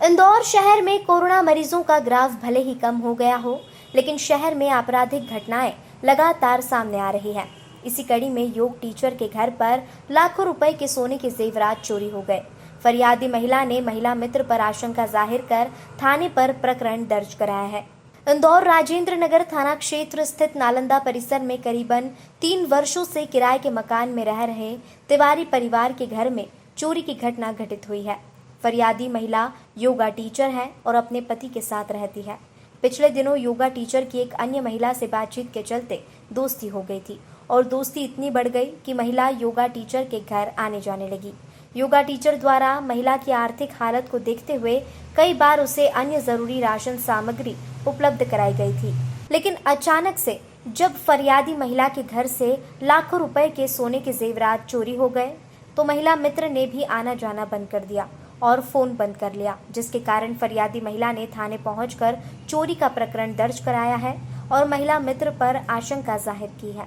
इंदौर शहर में कोरोना मरीजों का ग्राफ भले ही कम हो गया हो, लेकिन शहर में आपराधिक घटनाएं लगातार सामने आ रही हैं। इसी कड़ी में योग टीचर के घर पर लाखों रुपए के सोने के जेवरात चोरी हो गए। फरियादी महिला ने महिला मित्र पर आशंका जाहिर कर थाने पर प्रकरण दर्ज कराया है। इंदौर राजेंद्र नगर थाना क्षेत्र स्थित नालंदा परिसर में करीबन 3 वर्षों से किराए के मकान में रह रहे तिवारी परिवार के घर में चोरी की घटना घटित हुई है। फरियादी महिला योगा टीचर है और अपने पति के साथ रहती है। पिछले दिनों योगा टीचर की एक अन्य महिला से बातचीत के चलते दोस्ती हो गई थी और दोस्ती इतनी बढ़ गई कि महिला योगा टीचर के घर आने जाने लगी। योगा टीचर द्वारा महिला की आर्थिक हालत को देखते हुए कई बार उसे अन्य जरूरी राशन सामग्री उपलब्ध कराई गई थी, लेकिन अचानक से जब फरियादी महिला के घर से लाखों रुपए के सोने के जेवरात चोरी हो गए तो महिला मित्र ने भी आना जाना बंद कर दिया और फोन बंद कर लिया, जिसके कारण फरियादी महिला ने थाने पहुंचकर चोरी का प्रकरण दर्ज कराया है और महिला मित्र पर आशंका जाहिर की है।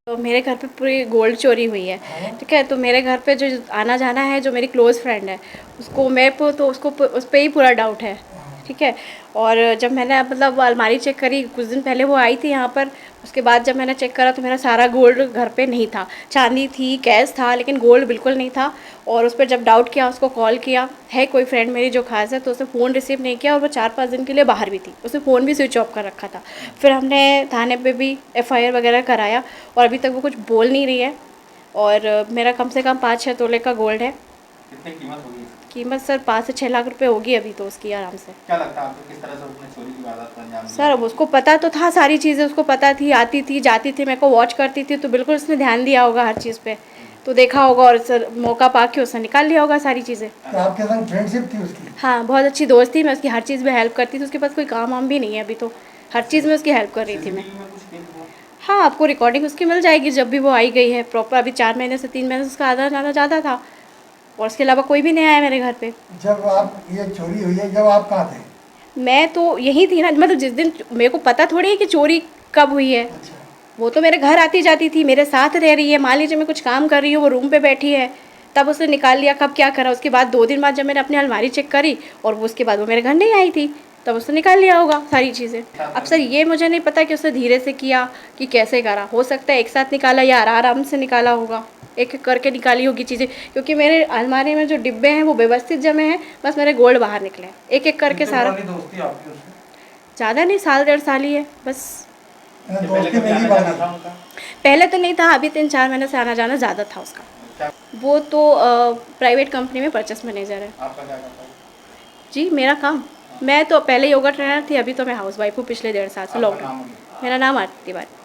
तो मेरे घर पे पूरी गोल्ड चोरी हुई है, ठीक है। तो मेरे घर पे जो आना जाना है, जो मेरी क्लोज़ फ्रेंड है, उसको उस पर ही पूरा डाउट है, ठीक है। और जब मैंने मतलब अलमारी चेक करी, कुछ दिन पहले वो आई थी यहाँ पर, उसके बाद जब मैंने चेक करा तो मेरा सारा गोल्ड घर पे नहीं था। चांदी थी, कैश था, लेकिन गोल्ड बिल्कुल नहीं था। और उस पर जब डाउट किया, उसको कॉल किया, है कोई फ्रेंड मेरी जो खास है, तो उसने फ़ोन रिसीव नहीं किया और वो 4-5 दिन के लिए बाहर भी थी। उसने फ़ोन भी स्विच ऑफ कर रखा था। फिर हमने थाने पे भी FIR वगैरह कराया और अभी तक वो कुछ बोल नहीं रही है। और मेरा कम से कम 5-6 तोले का गोल्ड है। कितनी कीमत होगी? कीमत सर 5 से 6 लाख रुपए होगी अभी तो उसकी आराम से। क्या लगता है आपको, किस तरह से उसने चोरी की वारदात को अंजाम दिया? सर अब उसको पता तो था, सारी चीज़ें उसको पता थी, आती थी जाती थी, मेरे को वॉच करती थी, तो बिल्कुल उसने ध्यान दिया होगा हर चीज़ पे, तो देखा होगा और सर मौका पा के उसने निकाल लिया होगा सारी चीज़ें। तो आपके संग फ्रेंडशिप थी उसकी? हाँ, बहुत अच्छी दोस्त थी, मैं उसकी हर चीज़ में हेल्प करती थी। उसके पास कोई काम वाम भी नहीं है अभी, तो हर चीज़ में उसकी हेल्प कर रही थी मैं। CCTV में कुछ क्लिप हुआ? हाँ, आपको रिकॉर्डिंग उसकी मिल जाएगी जब भी वो आई गई है प्रॉपर। अभी 4 महीने से 3 महीने से उसका आना जाना ज़्यादा था और उसके अलावा कोई भी नहीं आया मेरे घर पे। जब आप ये चोरी हुई है, जब आप कहाँ थे? मैं तो यहीं थी ना, मतलब जिस दिन मेरे को पता थोड़ी है कि चोरी कब हुई है। अच्छा। वो तो मेरे घर आती जाती थी, मेरे साथ रह रही है। मान लीजिए मैं कुछ काम कर रही हूँ, वो रूम पे बैठी है, तब उसने निकाल लिया, कब क्या करा। उसके बाद 2 दिन बाद जब मैंने अपनी अलमारी चेक करी और वो उसके बाद वो मेरे घर नहीं आई थी, तब उसने निकाल लिया होगा सारी चीज़ें। अब सर ये मुझे नहीं पता कि उसने धीरे से किया कि कैसे करा। हो सकता है एक साथ निकाला या आराम से निकाला होगा, एक एक करके निकाली होगी चीज़ें, क्योंकि मेरे अलमारी में जो डिब्बे हैं वो व्यवस्थित जमे हैं, बस मेरे गोल्ड बाहर निकले हैं एक एक करके सारा। दोस्ती आपकी उससे? ज़्यादा नहीं, 1.5 साल ही है बस। पहले दोस्ती कभी नहीं आना जाना बनी? था उनका? पहले तो नहीं था, अभी 3-4 महीने से आना जाना ज़्यादा था उसका। क्या वो तो प्राइवेट कंपनी में परचेस मैनेजर है। आपका क्या करता है? जी मेरा काम, मैं तो पहले योगा ट्रेनर थी, अभी तो मैं हाउस वाइफ हूँ पिछले 1.5 साल से आपका लॉकडाउन। नाम? मेरा नाम आरती तिवारी।